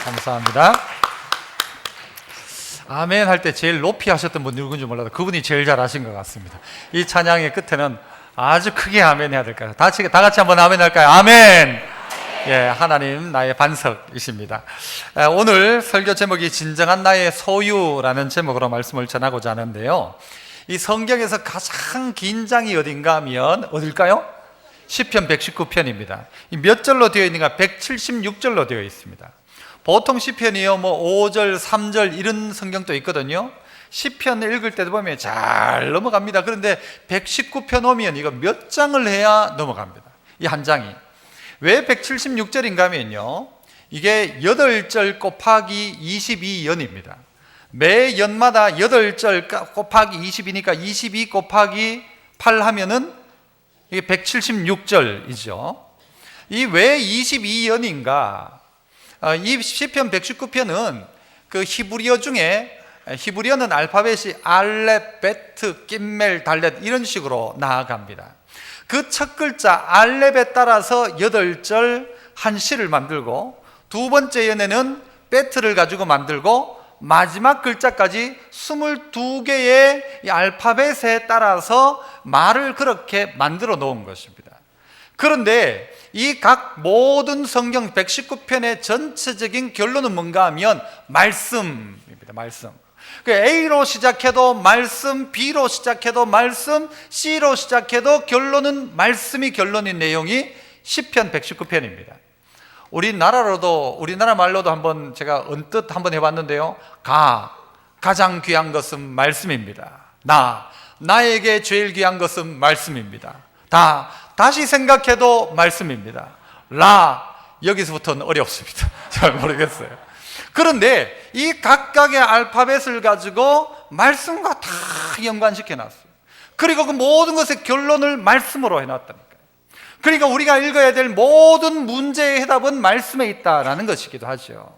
감사합니다. 아멘 할 때 제일 높이 하셨던 분 누군지 몰라도 그분이 제일 잘하신 것 같습니다. 이 찬양의 끝에는 아주 크게 아멘 해야 될까요? 다 같이 한번 아멘 할까요? 아멘! 예, 하나님 나의 반석이십니다. 오늘 설교 제목이 진정한 나의 소유라는 제목으로 말씀을 전하고자 하는데요, 이 성경에서 가장 긴 장이 어딘가 하면 어딜까요? 시편 119편입니다. 몇 절로 되어 있는가? 176절로 되어 있습니다. 보통 시편이요, 5절, 3절 이런 성경도 있거든요. 시편 읽을 때도 보면 잘 넘어갑니다. 그런데 119편 오면 이거 몇 장을 해야 넘어갑니다. 이 한 장이. 왜 176절인가 하면요, 이게 8절 곱하기 22연입니다. 매 연마다 8절 곱하기 20이니까 22 곱하기 8 하면은 이게 176절이죠. 이 왜 22연인가? 이 시편 119편은 그 히브리어 중에, 히브리어는 알파벳이 알렙, 베트, 낌멜, 달렛 이런 식으로 나아갑니다. 그 첫 글자 알렙에 따라서 8절 한 시를 만들고, 두 번째 연에는 베트를 가지고 만들고, 마지막 글자까지 22개의 이 알파벳에 따라서 말을 그렇게 만들어 놓은 것입니다. 그런데 이 각 모든 성경 119편의 전체적인 결론은 뭔가 하면 말씀입니다. 말씀. A로 시작해도 말씀, B로 시작해도 말씀, C로 시작해도 결론은 말씀이 결론인 내용이 시편 119편입니다. 우리나라 말로도 한번 제가 언뜻 한번 해봤는데요, 가장 귀한 것은 말씀입니다. 나에게 제일 귀한 것은 말씀입니다. 다시 생각해도 말씀입니다. 여기서부터는 어렵습니다. 잘 모르겠어요. 그런데 이 각각의 알파벳을 가지고 말씀과 다 연관시켜 놨어요. 그리고 그 모든 것의 결론을 말씀으로 해놨다니까요. 그러니까 우리가 읽어야 될 모든 문제의 해답은 말씀에 있다라는 것이기도 하죠.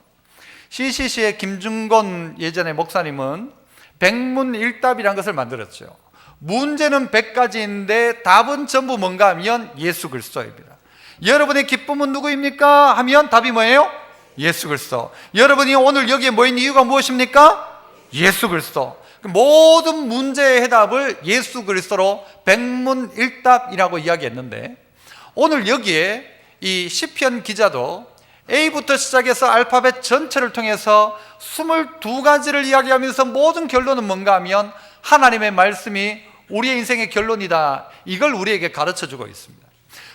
CCC의 김중곤 예전에 목사님은 백문일답이라는 것을 만들었죠. 문제는 100가지인데 답은 전부 뭔가 하면 예수 그리스도입니다. 여러분의 기쁨은 누구입니까? 하면 답이 뭐예요? 예수 그리스도. 여러분이 오늘 여기에 모인 이유가 무엇입니까? 예수 그리스도. 모든 문제의 해답을 예수 그리스도로 백문일답이라고 이야기했는데, 오늘 여기에 이 시편 기자도 A부터 시작해서 알파벳 전체를 통해서 22가지를 이야기하면서 모든 결론은 뭔가 하면 하나님의 말씀이 우리의 인생의 결론이다, 이걸 우리에게 가르쳐주고 있습니다.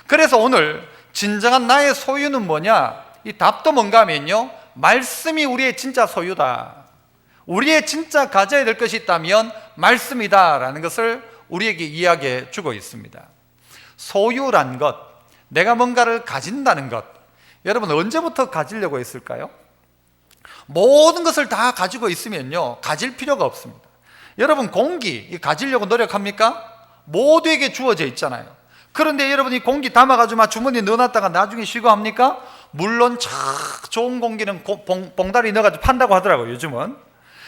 그래서 오늘 진정한 나의 소유는 뭐냐? 이 답도 뭔가 하면요, 말씀이 우리의 진짜 소유다, 우리의 진짜 가져야 될 것이 있다면 말씀이다 라는 것을 우리에게 이야기해 주고 있습니다. 소유란 것, 내가 뭔가를 가진다는 것, 여러분 언제부터 가지려고 했을까요? 모든 것을 다 가지고 있으면요, 가질 필요가 없습니다. 여러분 공기 가지려고 노력합니까? 모두에게 주어져 있잖아요. 그런데 여러분이 공기 담아가지고 주머니에 넣어놨다가 나중에 쉬고 합니까? 물론 참 좋은 공기는 봉다리 넣어가지고 판다고 하더라고요, 요즘은.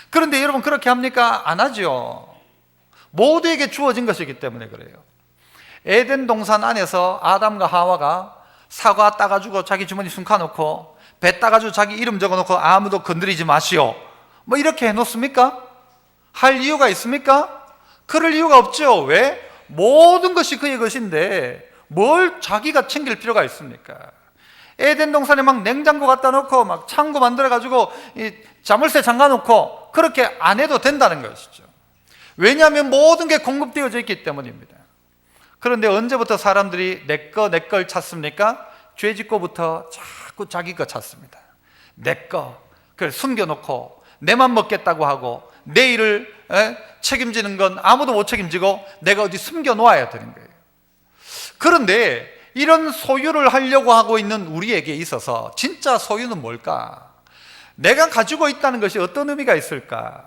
그런데 여러분 그렇게 합니까? 안 하죠. 모두에게 주어진 것이기 때문에 그래요. 에덴 동산 안에서 아담과 하와가 사과 따가지고 자기 주머니 숨겨놓고, 배 따가지고 자기 이름 적어놓고 아무도 건드리지 마시오, 이렇게 해놓습니까? 할 이유가 있습니까? 그럴 이유가 없죠. 왜? 모든 것이 그의 것인데 뭘 자기가 챙길 필요가 있습니까? 에덴 동산에 막 냉장고 갖다 놓고 막 창고 만들어가지고 이 자물쇠 잠가놓고 그렇게 안 해도 된다는 것이죠. 왜냐하면 모든 게 공급되어져 있기 때문입니다. 그런데 언제부터 사람들이 내 걸 찾습니까? 죄 짓고부터 자꾸 자기 거 찾습니다. 내 거, 그걸 숨겨놓고 내만 먹겠다고 하고, 내일을 책임지는 건 아무도 못 책임지고 내가 어디 숨겨놓아야 되는 거예요. 그런데 이런 소유를 하려고 하고 있는 우리에게 있어서 진짜 소유는 뭘까? 내가 가지고 있다는 것이 어떤 의미가 있을까?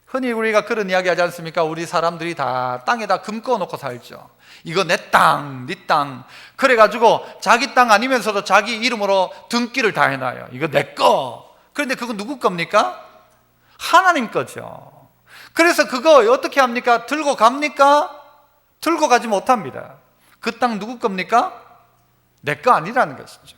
흔히 우리가 그런 이야기 하지 않습니까? 우리 사람들이 다 땅에다 금 꺼놓고 살죠. 이거 내 땅, 네 땅. 그래가지고 자기 땅 아니면서도 자기 이름으로 등기를 다 해놔요. 이거 내 거. 그런데 그거 누구 겁니까? 하나님 거죠. 그래서 그거 어떻게 합니까? 들고 갑니까? 들고 가지 못합니다. 그 땅 누구 겁니까? 내 거 아니라는 것이죠.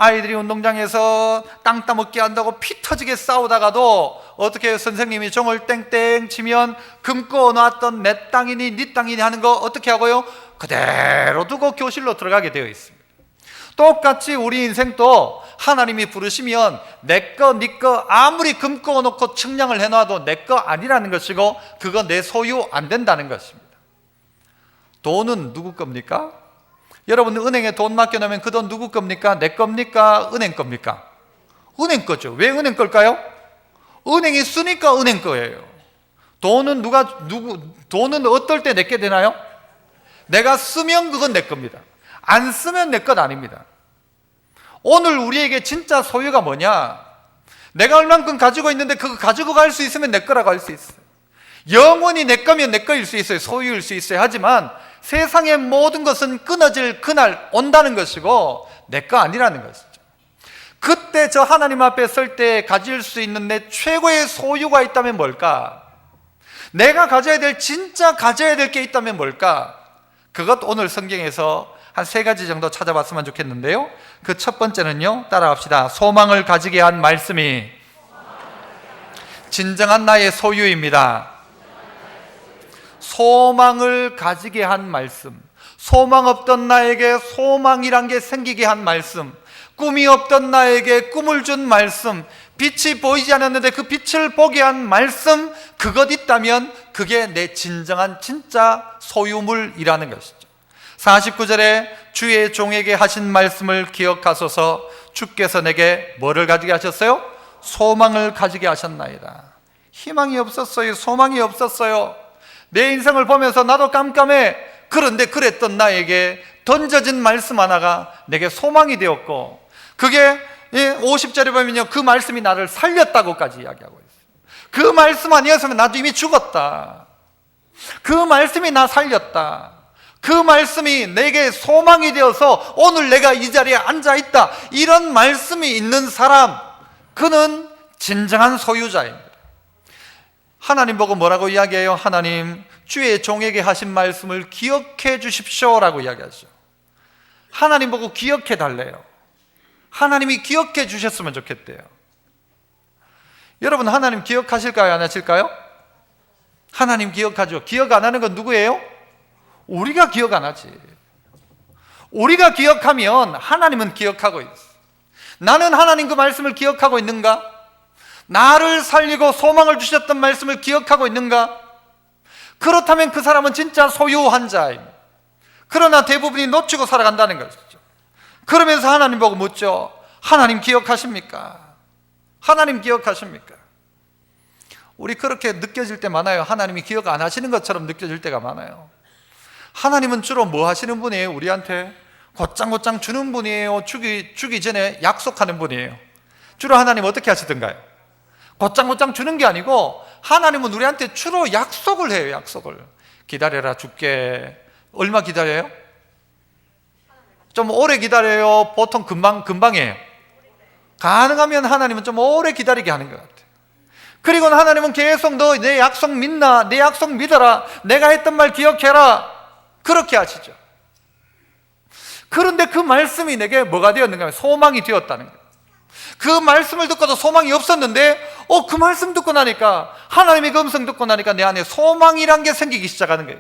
아이들이 운동장에서 땅 따먹기 한다고 피 터지게 싸우다가도 어떻게 선생님이 종을 땡땡 치면 금고 놨던 내 땅이니 네 땅이니 하는 거 어떻게 하고요? 그대로 두고 교실로 들어가게 되어 있습니다. 똑같이 우리 인생도 하나님이 부르시면 내 거, 네 거 아무리 금고 놓고 측량을 해놔도 내 거 아니라는 것이고 그거 내 소유 안 된다는 것입니다. 돈은 누구 겁니까? 여러분 은행에 돈 맡겨놓으면 그 돈 누구 겁니까? 내 겁니까? 은행 겁니까? 은행 거죠. 왜 은행 걸까요? 은행이 쓰니까 은행 거예요. 돈은 돈은 어떨 때 내게 되나요? 내가 쓰면 그건 내 겁니다. 안 쓰면 내 것 아닙니다. 오늘 우리에게 진짜 소유가 뭐냐? 내가 얼만큼 가지고 있는데 그거 가지고 갈 수 있으면 내 거라고 할 수 있어요. 영원히 내 거면 내 거일 수 있어요. 소유일 수 있어요. 하지만 세상의 모든 것은 끊어질 그날 온다는 것이고 내 거 아니라는 것이죠. 그때 저 하나님 앞에 설 때 가질 수 있는 내 최고의 소유가 있다면 뭘까? 내가 가져야 될, 진짜 가져야 될 게 있다면 뭘까? 그것 오늘 성경에서 한 3가지 정도 찾아봤으면 좋겠는데요. 그 첫 번째는요, 따라합시다. 소망을 가지게 한 말씀이 진정한 나의 소유입니다. 소망을 가지게 한 말씀, 소망 없던 나에게 소망이란 게 생기게 한 말씀, 꿈이 없던 나에게 꿈을 준 말씀, 빛이 보이지 않았는데 그 빛을 보게 한 말씀, 그것 있다면 그게 내 진정한 진짜 소유물이라는 것이죠. 49절에 주의 종에게 하신 말씀을 기억하소서. 주께서 내게 뭐를 가지게 하셨어요? 소망을 가지게 하셨나이다. 희망이 없었어요. 소망이 없었어요. 내 인생을 보면서 나도 깜깜해. 그런데 그랬던 나에게 던져진 말씀 하나가 내게 소망이 되었고, 그게 50절에 보면요, 그 말씀이 나를 살렸다고까지 이야기하고 있어요. 그 말씀 아니었으면 나도 이미 죽었다. 그 말씀이 나 살렸다. 그 말씀이 내게 소망이 되어서 오늘 내가 이 자리에 앉아있다. 이런 말씀이 있는 사람, 그는 진정한 소유자입니다. 하나님 보고 뭐라고 이야기해요? 하나님, 주의 종에게 하신 말씀을 기억해 주십시오 라고 이야기하죠. 하나님 보고 기억해 달래요. 하나님이 기억해 주셨으면 좋겠대요. 여러분, 하나님 기억하실까요? 안 하실까요? 하나님 기억하죠. 기억 안 하는 건 누구예요? 우리가 기억 안 하지. 우리가 기억하면 하나님은 기억하고 있어. 나는 하나님 그 말씀을 기억하고 있는가? 나를 살리고 소망을 주셨던 말씀을 기억하고 있는가? 그렇다면 그 사람은 진짜 소유한 자입니다. 그러나 대부분이 놓치고 살아간다는 것이죠. 그러면서 하나님 보고 묻죠. 하나님 기억하십니까? 하나님 기억하십니까? 우리 그렇게 느껴질 때 많아요. 하나님이 기억 안 하시는 것처럼 느껴질 때가 많아요. 하나님은 주로 뭐 하시는 분이에요? 우리한테 곧장곧장 주는 분이에요? 주기 전에 약속하는 분이에요? 주로 하나님 어떻게 하시던가요? 곧장곧장 주는 게 아니고 하나님은 우리한테 주로 약속을 해요. 약속을. 기다려라 줄게. 얼마 기다려요? 좀 오래 기다려요? 보통 금방이에요? 가능하면 하나님은 좀 오래 기다리게 하는 것 같아요. 그리고 하나님은 계속 너 내 약속 믿나? 내 약속 믿어라. 내가 했던 말 기억해라. 그렇게 하시죠. 그런데 그 말씀이 내게 뭐가 되었는가 하면 소망이 되었다는 거예요. 그 말씀을 듣고도 소망이 없었는데 그 말씀 듣고 나니까, 하나님의 그 음성 듣고 나니까 내 안에 소망이란 게 생기기 시작하는 거예요.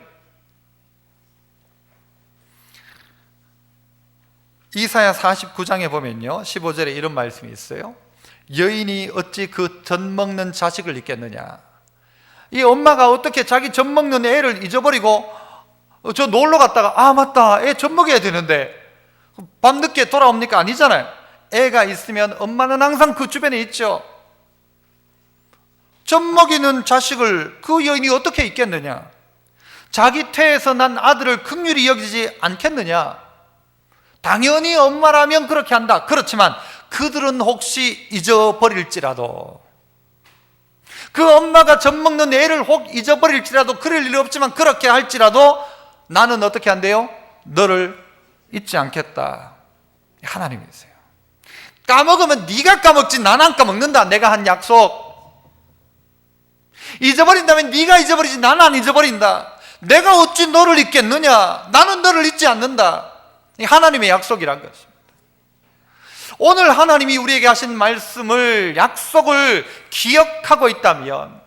이사야 49장에 보면요, 15절에 이런 말씀이 있어요. 여인이 어찌 그 젖 먹는 자식을 잊겠느냐. 이 엄마가 어떻게 자기 젖 먹는 애를 잊어버리고 저 놀러 갔다가 맞다, 애 젖 먹여야 되는데 밤늦게 돌아옵니까? 아니잖아요. 애가 있으면 엄마는 항상 그 주변에 있죠. 젖 먹이는 자식을 그 여인이 어떻게 잊겠느냐. 자기 태에서 난 아들을 긍휼히 여기지 않겠느냐. 당연히 엄마라면 그렇게 한다. 그렇지만 그들은 혹시 잊어버릴지라도, 그 엄마가 젖 먹는 애를 혹 잊어버릴지라도, 그럴 일 없지만 그렇게 할지라도 나는 어떻게 한대요? 너를 잊지 않겠다. 하나님이세요. 까먹으면 네가 까먹지 난 안 까먹는다. 내가 한 약속. 잊어버린다면 네가 잊어버리지 난 안 잊어버린다. 내가 어찌 너를 잊겠느냐. 나는 너를 잊지 않는다. 이 하나님의 약속이란 것입니다. 오늘 하나님이 우리에게 하신 말씀을, 약속을 기억하고 있다면,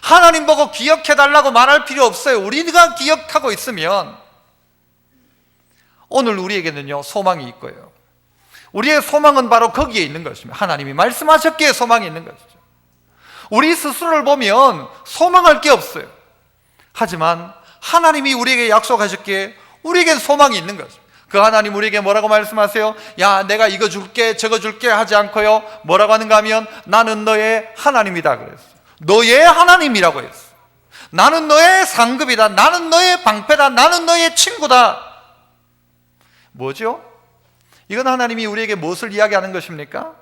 하나님 보고 기억해달라고 말할 필요 없어요. 우리가 기억하고 있으면 오늘 우리에게는요 소망이 있고요, 우리의 소망은 바로 거기에 있는 것입니다. 하나님이 말씀하셨기에 소망이 있는 것이죠. 우리 스스로를 보면 소망할 게 없어요. 하지만 하나님이 우리에게 약속하셨기에 우리에게 소망이 있는 것입니다. 그 하나님 우리에게 뭐라고 말씀하세요? 야, 내가 이거 줄게 저거 줄게 하지 않고요, 뭐라고 하는가 하면 나는 너의 하나님이다 그랬어요. 너의 하나님이라고 했어요. 나는 너의 상급이다, 나는 너의 방패다, 나는 너의 친구다. 뭐죠? 이건 하나님이 우리에게 무엇을 이야기하는 것입니까?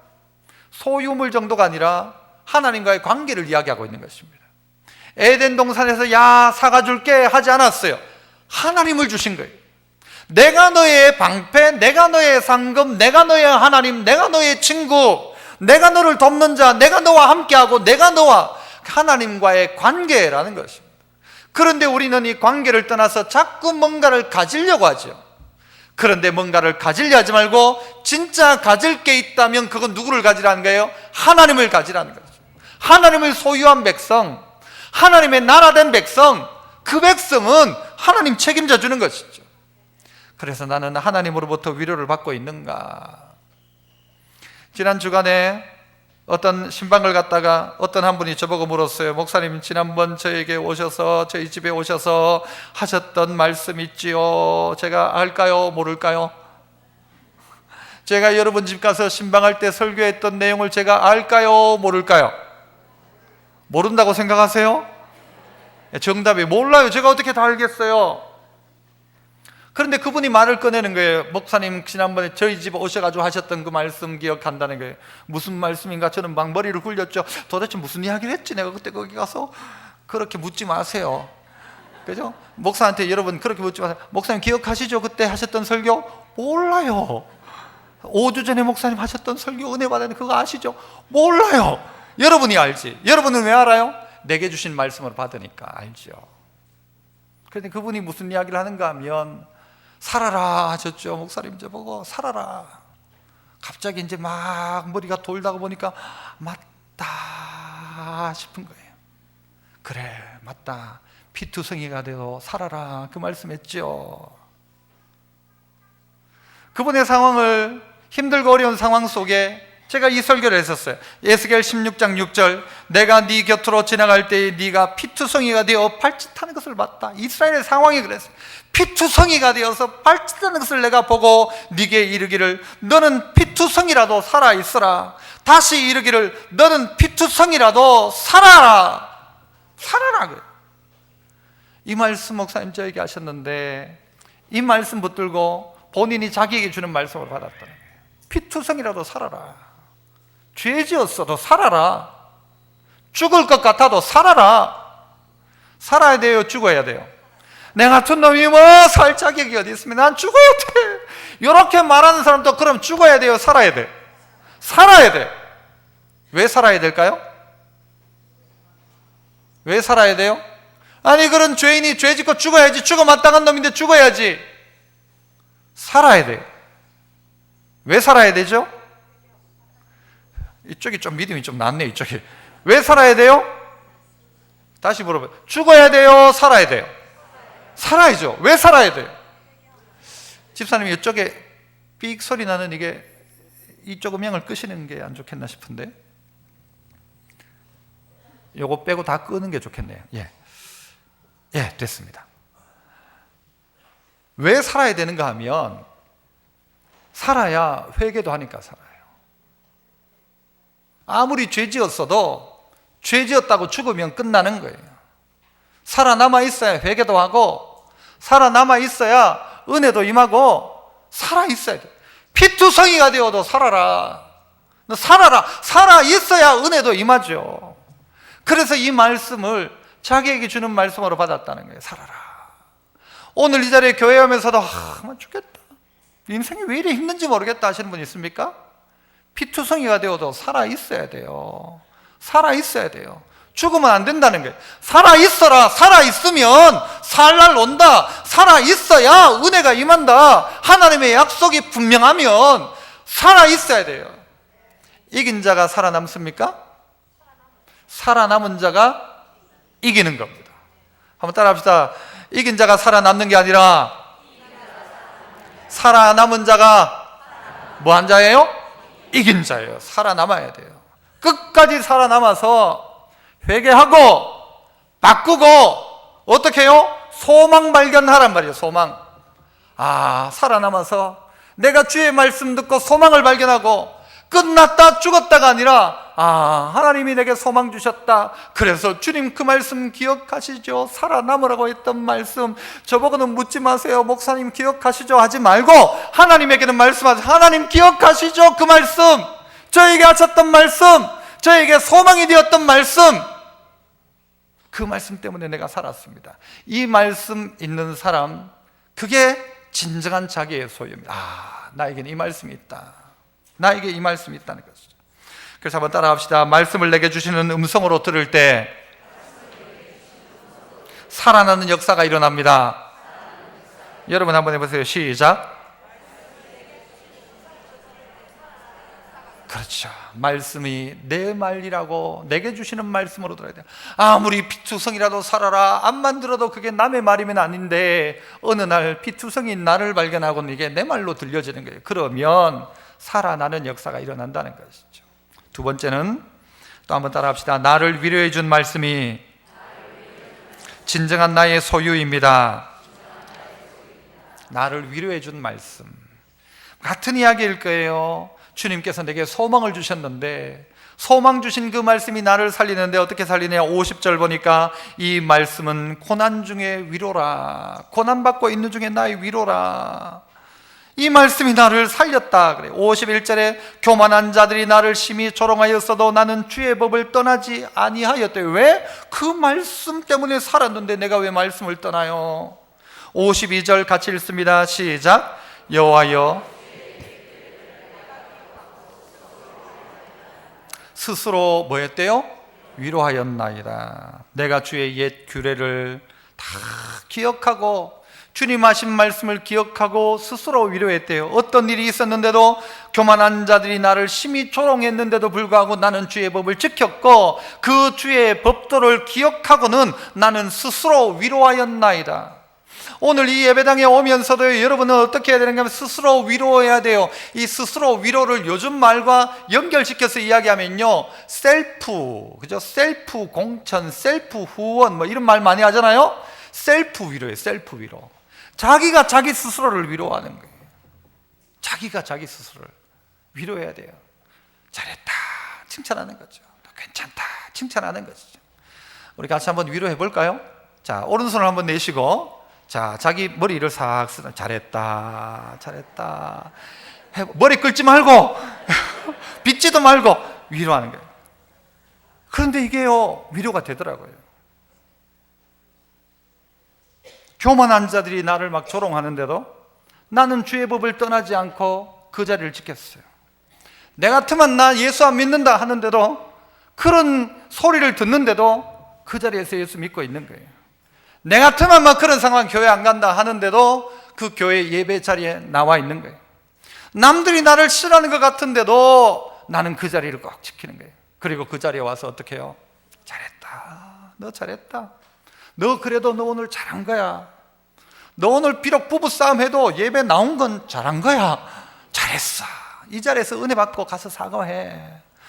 소유물 정도가 아니라 하나님과의 관계를 이야기하고 있는 것입니다. 에덴 동산에서 야, 사과 줄게 하지 않았어요. 하나님을 주신 거예요. 내가 너의 방패, 내가 너의 상급, 내가 너의 하나님, 내가 너의 친구, 내가 너를 돕는 자, 내가 너와 함께하고 내가 너와 하나님과의 관계라는 것입니다. 그런데 우리는 이 관계를 떠나서 자꾸 뭔가를 가지려고 하죠. 그런데 뭔가를 가지려 하지 말고 진짜 가질 게 있다면 그건 누구를 가지라는 거예요? 하나님을 가지라는 거죠. 하나님을 소유한 백성, 하나님의 나라된 백성, 그 백성은 하나님 책임져 주는 것이죠. 그래서 나는 하나님으로부터 위로를 받고 있는가? 지난 주간에 어떤 신방을 갔다가 어떤 한 분이 저보고 물었어요. 목사님, 지난번 저에게 오셔서, 저희 집에 오셔서 하셨던 말씀 있지요? 제가 알까요? 모를까요? 제가 여러분 집 가서 신방할 때 설교했던 내용을 제가 알까요? 모를까요? 모른다고 생각하세요? 정답이 몰라요. 제가 어떻게 다 알겠어요? 그런데 그분이 말을 꺼내는 거예요. 목사님, 지난번에 저희 집 오셔가지고 하셨던 그 말씀 기억한다는 거예요. 무슨 말씀인가? 저는 막 머리를 굴렸죠. 도대체 무슨 이야기를 했지? 내가 그때 거기 가서. 그렇게 묻지 마세요. 그죠? 목사한테 여러분 그렇게 묻지 마세요. 목사님 기억하시죠? 그때 하셨던 설교? 몰라요. 5주 전에 목사님 하셨던 설교 은혜 받았는데 그거 아시죠? 몰라요. 여러분이 알지. 여러분은 왜 알아요? 내게 주신 말씀을 받으니까 알죠. 그런데 그분이 무슨 이야기를 하는가 하면 살아라 하셨죠. 목사님 저보고 살아라. 갑자기 이제 막 머리가 돌다가 보니까 맞다 싶은 거예요. 그래 맞다, 피투성이가 되어 살아라, 그 말씀했죠. 그분의 상황을, 힘들고 어려운 상황 속에 제가 이 설교를 했었어요. 에스겔 16장 6절, 내가 네 곁으로 지나갈 때에 네가 피투성이가 되어 발짓하는 것을 봤다. 이스라엘의 상황이 그랬어요. 피투성이가 되어서 발짓하는 것을 내가 보고 네게 이르기를 너는 피투성이라도 살아있어라. 다시 이르기를 너는 피투성이라도 살아라. 살아라 그래. 이 말씀 목사님 저에게 하셨는데 이 말씀 붙들고 본인이 자기에게 주는 말씀을 받았다는 거예요. 피투성이라도 살아라. 죄 지었어도 살아라. 죽을 것 같아도 살아라. 살아야 돼요? 죽어야 돼요? 내 같은 놈이 뭐 살 자격이 어디 있습니까? 난 죽어야 돼. 이렇게 말하는 사람도 그럼 죽어야 돼요? 살아야 돼? 살아야 돼. 왜 살아야 될까요? 왜 살아야 돼요? 아니 그런 죄인이 죄 짓고 죽어야지. 죽어 마땅한 놈인데 죽어야지. 살아야 돼요. 왜 살아야 되죠? 이쪽이 좀 믿음이 좀 낮네. 이쪽이. 왜 살아야 돼요? 다시 물어봐요. 죽어야 돼요? 살아야 돼요? 살아야죠. 왜 살아야 돼요? 집사님이 이쪽에 삑 소리 나는 이게 이쪽 음향을 끄시는 게 안 좋겠나 싶은데 요거 빼고 다 끄는 게 좋겠네요. 예, 됐습니다. 왜 살아야 되는가 하면 살아야 회개도 하니까 살아요. 아무리 죄 지었어도 죄 지었다고 죽으면 끝나는 거예요. 살아남아 있어야 회개도 하고 살아남아 있어야 은혜도 임하고 살아 있어야 돼. 피투성이가 되어도 살아라. 너 살아라. 살아 있어야 은혜도 임하죠. 그래서 이 말씀을 자기에게 주는 말씀으로 받았다는 거예요. 살아라. 오늘 이 자리에 교회 오면서도 죽겠다. 인생이 왜 이래 힘든지 모르겠다 하시는 분 있습니까? 피투성이가 되어도 살아 있어야 돼요. 살아 있어야 돼요. 죽으면 안 된다는 거예요. 살아 있어라. 살아 있으면 살 날 온다. 살아 있어야 은혜가 임한다. 하나님의 약속이 분명하면 살아 있어야 돼요. 이긴 자가 살아남습니까? 살아남은 자가 이기는 겁니다. 한번 따라합시다. 이긴 자가 살아남는 게 아니라 살아남은 자가 뭐한 자예요? 이긴 자예요. 살아남아야 돼요. 끝까지 살아남아서 회개하고 바꾸고 어떻게 해요? 소망 발견하란 말이에요. 소망. 살아남아서 내가 주의 말씀 듣고 소망을 발견하고 끝났다 죽었다가 아니라 하나님이 내게 소망 주셨다. 그래서 주님 그 말씀 기억하시죠? 살아남으라고 했던 말씀 저보고는 묻지 마세요. 목사님 기억하시죠? 하지 말고 하나님에게는 말씀하세요. 하나님 기억하시죠? 그 말씀, 저에게 하셨던 말씀, 저에게 소망이 되었던 말씀, 그 말씀 때문에 내가 살았습니다. 이 말씀 있는 사람, 그게 진정한 자기의 소유입니다. 나에게는 이 말씀이 있다. 나에게 이 말씀이 있다는 것이죠. 그래서 한번 따라합시다. 말씀을 내게 주시는 음성으로 들을 때 살아나는 역사가 일어납니다. 여러분 한번 해보세요. 시작. 그렇죠. 말씀이 내 말이라고 내게 주시는 말씀으로 들어야 돼요. 아무리 피투성이라도 살아라 암만 들어도 그게 남의 말이면 아닌데 어느 날 피투성인 나를 발견하고는 이게 내 말로 들려지는 거예요. 그러면 살아나는 역사가 일어난다는 것이죠. 두 번째는 또 한번 따라합시다. 나를 위로해 준 말씀이 진정한 나의 소유입니다. 나를 위로해 준 말씀. 같은 이야기일 거예요. 주님께서 내게 소망을 주셨는데 소망 주신 그 말씀이 나를 살리는데 어떻게 살리냐. 50절 보니까 이 말씀은 고난 중에 위로라. 고난받고 있는 중에 나의 위로라. 이 말씀이 나를 살렸다. 그래. 51절에 교만한 자들이 나를 심히 조롱하였어도 나는 주의 법을 떠나지 아니하였대. 왜? 그 말씀 때문에 살았는데 내가 왜 말씀을 떠나요? 52절 같이 읽습니다. 시작. 여호와여 스스로 뭐 했대요? 위로하였나이다. 내가 주의 옛 규례를 다 기억하고 주님 하신 말씀을 기억하고 스스로 위로했대요. 어떤 일이 있었는데도 교만한 자들이 나를 심히 조롱했는데도 불구하고 나는 주의 법을 지켰고 그 주의 법도를 기억하고는 나는 스스로 위로하였나이다. 오늘 이 예배당에 오면서도 여러분은 어떻게 해야 되는가 하면 스스로 위로해야 돼요. 이 스스로 위로를 요즘 말과 연결시켜서 이야기하면요, 셀프, 그죠? 셀프 공천, 셀프 후원 뭐 이런 말 많이 하잖아요. 셀프 위로예요. 셀프 위로. 자기가 자기 스스로를 위로하는 거예요. 자기가 자기 스스로를 위로해야 돼요. 잘했다 칭찬하는 거죠. 괜찮다 칭찬하는 것이죠. 우리 같이 한번 위로해 볼까요? 자, 오른손을 한번 내시고, 자, 자기 머리를 싹 쓰는, 잘했다 잘했다, 머리 끌지 말고 빗지도 말고 위로하는 거예요. 그런데 이게요, 위로가 되더라고요. 교만한 자들이 나를 막 조롱하는데도 나는 주의 법을 떠나지 않고 그 자리를 지켰어요. 내 같으면 나 예수 안 믿는다 하는데도, 그런 소리를 듣는데도 그 자리에서 예수 믿고 있는 거예요. 내 같으면 막 그런 상황 교회 안 간다 하는데도 그 교회 예배 자리에 나와 있는 거예요. 남들이 나를 싫어하는 것 같은데도 나는 그 자리를 꼭 지키는 거예요. 그리고 그 자리에 와서 어떻게 해요? 잘했다, 너 잘했다, 너 그래도 너 오늘 잘한 거야, 너 오늘 비록 부부싸움 해도 예배 나온 건 잘한 거야, 잘했어, 이 자리에서 은혜 받고 가서 사과해,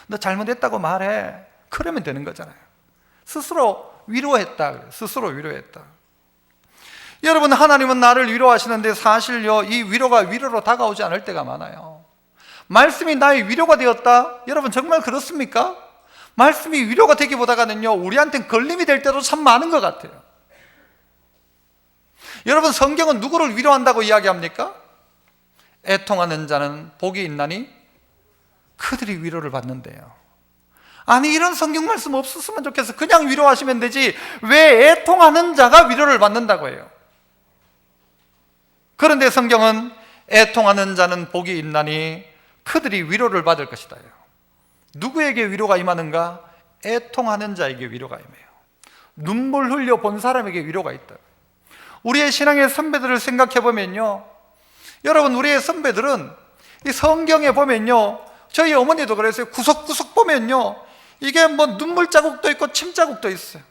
너 잘못했다고 말해. 그러면 되는 거잖아요. 스스로 위로했다. 스스로 위로했다. 여러분, 하나님은 나를 위로하시는데 사실요, 이 위로가 위로로 다가오지 않을 때가 많아요. 말씀이 나의 위로가 되었다? 여러분 정말 그렇습니까? 말씀이 위로가 되기보다는요, 우리한테는 걸림이 될 때도 참 많은 것 같아요. 여러분, 성경은 누구를 위로한다고 이야기합니까? 애통하는 자는 복이 있나니 그들이 위로를 받는데요. 아니, 이런 성경 말씀 없었으면 좋겠어. 그냥 위로하시면 되지 왜 애통하는 자가 위로를 받는다고 해요? 그런데 성경은 애통하는 자는 복이 있나니 그들이 위로를 받을 것이다. 누구에게 위로가 임하는가? 애통하는 자에게 위로가 임해요. 눈물 흘려 본 사람에게 위로가 있다. 우리의 신앙의 선배들을 생각해 보면요, 여러분, 우리의 선배들은 이 성경에 보면요, 저희 어머니도 그랬어요. 구석구석 보면요, 이게 뭐 눈물 자국도 있고 침 자국도 있어요.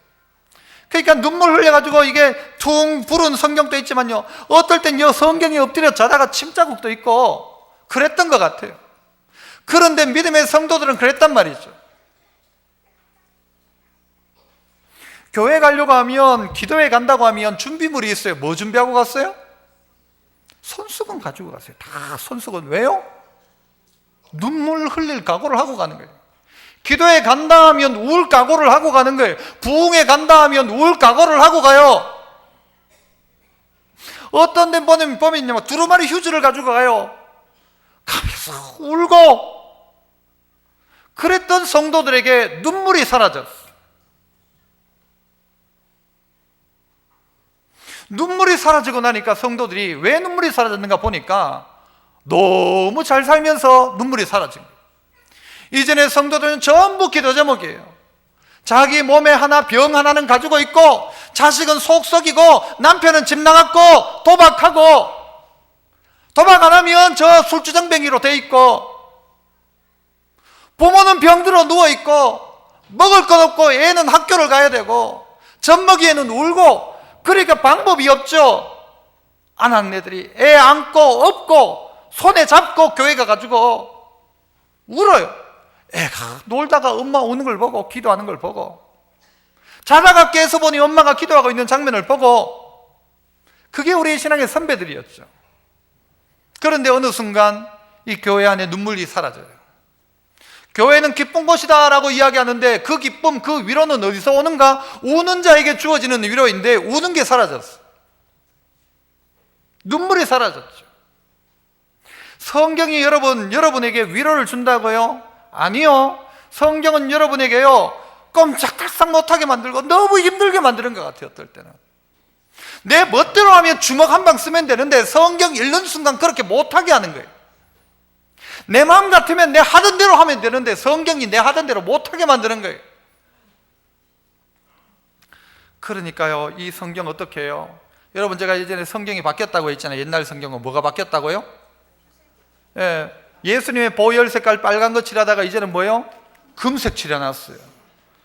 그러니까 눈물 흘려가지고 이게 퉁 부른 성경도 있지만요, 어떨 땐 성경에 엎드려 자다가 침 자국도 있고 그랬던 것 같아요. 그런데 믿음의 성도들은 그랬단 말이죠. 교회 가려고 하면, 기도회 간다고 하면 준비물이 있어요. 뭐 준비하고 갔어요? 손수건 가지고 갔어요. 다 손수건. 왜요? 눈물 흘릴 각오를 하고 가는 거예요. 기도에 간다 하면 울 각오를 하고 가는 거예요. 부흥에 간다 하면 울 각오를 하고 가요. 어떤 데 보면요, 두루마리 휴지를 가지고 가요. 가면서 울고. 그랬던 성도들에게 눈물이 사라졌어요. 눈물이 사라지고 나니까 성도들이 왜 눈물이 사라졌는가 보니까 너무 잘 살면서 눈물이 사라진 거예요. 이전의 성도들은 전부 기도 제목이에요. 자기 몸에 하나, 병 하나는 가지고 있고, 자식은 속 썩이고, 남편은 집 나갔고, 도박하고, 도박 안 하면 저 술주정뱅이로 돼 있고, 부모는 병들어 누워 있고, 먹을 것 없고, 애는 학교를 가야 되고, 젖먹이에는 울고. 그러니까 방법이 없죠. 안 하는 애들이 애 안고 업고 손에 잡고 교회 가가지고 울어요. 애가 놀다가 엄마 우는 걸 보고, 기도하는 걸 보고, 자다가 깨서 보니 엄마가 기도하고 있는 장면을 보고. 그게 우리의 신앙의 선배들이었죠. 그런데 어느 순간 이 교회 안에 눈물이 사라져요. 교회는 기쁜 곳이다 라고 이야기하는데, 그 기쁨, 그 위로는 어디서 오는가? 우는 자에게 주어지는 위로인데 우는 게 사라졌어. 눈물이 사라졌죠. 성경이 여러분에게 위로를 준다고요? 아니요. 성경은 여러분에게요, 꼼짝달싹 못하게 만들고 너무 힘들게 만드는 것 같아요. 어떨 때는 내 멋대로 하면 주먹 한 방 쓰면 되는데, 성경 읽는 순간 그렇게 못하게 하는 거예요. 내 마음 같으면 내 하던 대로 하면 되는데 성경이 내 하던 대로 못하게 만드는 거예요. 그러니까요, 이 성경 어떻게 해요? 여러분, 제가 예전에 성경이 바뀌었다고 했잖아요. 옛날 성경은 뭐가 바뀌었다고요? 예수님의 보혈 색깔 빨간 거 칠하다가 이제는 뭐예요? 금색 칠해놨어요.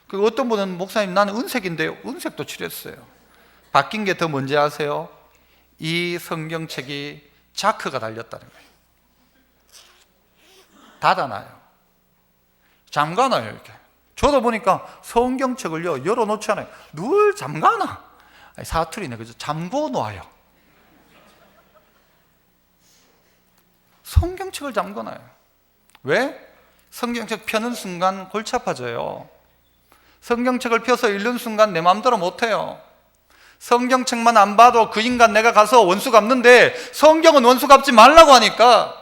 그 어떤 분은 목사님 나는 은색인데요, 은색도 칠했어요. 바뀐 게 더 뭔지 아세요? 이 성경책이 자크가 달렸다는 거예요. 닫아놔요. 잠가놔요. 이렇게. 저도 보니까 성경책을요 열어놓지 않아요. 늘 잠가놔. 사투리네, 그죠? 잠궈놔요. 성경책을 잠궈놔요. 왜? 성경책 펴는 순간 골치 아파져요. 성경책을 펴서 읽는 순간 내 마음대로 못해요. 성경책만 안 봐도 그 인간 내가 가서 원수 갚는데, 성경은 원수 갚지 말라고 하니까,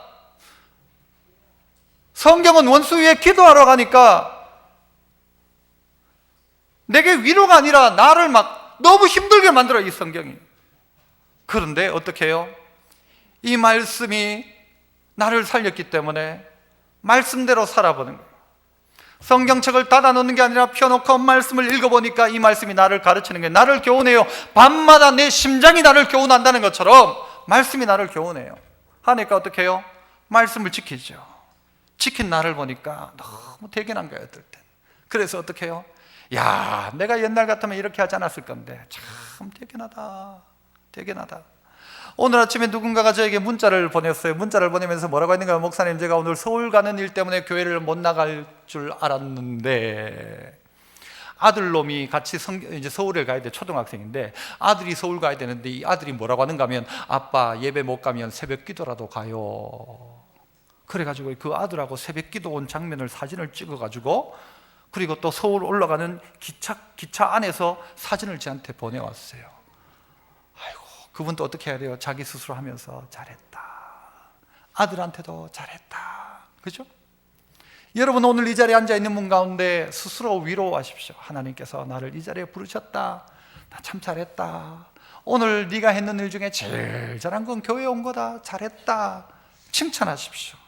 성경은 원수 위에 기도하러 가니까 내게 위로가 아니라 나를 막 너무 힘들게 만들어요, 이 성경이. 그런데 어떻게 해요? 이 말씀이 나를 살렸기 때문에 말씀대로 살아보는 거예요. 성경책을 닫아놓는 게 아니라 펴놓고 말씀을 읽어보니까 이 말씀이 나를 가르치는 게, 나를 교훈해요. 밤마다 내 심장이 나를 교훈한다는 것처럼 말씀이 나를 교훈해요. 하니까 어떻게 해요? 말씀을 지키죠. 지킨 나를 보니까 너무 대견한 거예요, 어떨 땐. 그래서 어떻게 해요? 야, 내가 옛날 같으면 이렇게 하지 않았을 건데 참 대견하다, 대견하다. 오늘 아침에 누군가가 저에게 문자를 보냈어요. 문자를 보내면서 뭐라고 했는가? 목사님, 제가 오늘 서울 가는 일 때문에 교회를 못 나갈 줄 알았는데, 아들놈이 같이 이제 서울에 가야 돼. 초등학생인데 아들이 서울 가야 되는데, 이 아들이 뭐라고 하는가 하면, 아빠 예배 못 가면 새벽 기도라도 가요. 그래가지고 그 아들하고 새벽 기도 온 장면을 사진을 찍어가지고, 그리고 또 서울 올라가는 기차 안에서 사진을 저한테 보내왔어요. 아이고, 그분도 어떻게 해야 돼요? 자기 스스로 하면서 잘했다, 아들한테도 잘했다, 그죠? 여러분, 오늘 이 자리에 앉아있는 분 가운데 스스로 위로하십시오. 하나님께서 나를 이 자리에 부르셨다, 나 참 잘했다, 오늘 네가 했는 일 중에 제일 잘한 건 교회에 온 거다, 잘했다. 칭찬하십시오.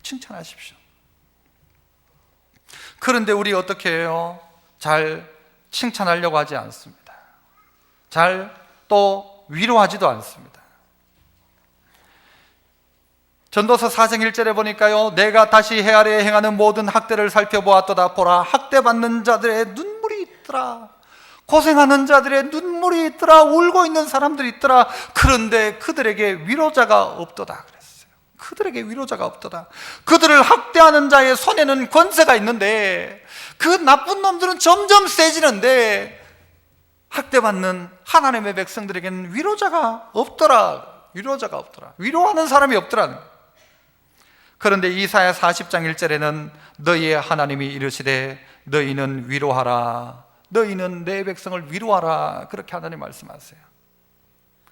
칭찬하십시오. 그런데 우리 어떻게 해요? 잘 칭찬하려고 하지 않습니다. 잘 또 위로하지도 않습니다. 전도서 4장 1절에 보니까요, 내가 다시 해 아래에 행하는 모든 학대를 살펴보았도다. 보라, 학대받는 자들의 눈물이 있더라. 고생하는 자들의 눈물이 있더라. 울고 있는 사람들이 있더라. 그런데 그들에게 위로자가 없도다 그랬어요. 그들에게 위로자가 없도다. 그들을 학대하는 자의 손에는 권세가 있는데 그 나쁜 놈들은 점점 세지는데 학대받는 하나님의 백성들에게는 위로자가 없더라. 위로자가 없더라. 위로하는 사람이 없더라는 거예요. 그런데 이사야 40장 1절에는 너희의 하나님이 이르시되 너희는 위로하라. 너희는 내 백성을 위로하라. 그렇게 하나님 말씀하세요.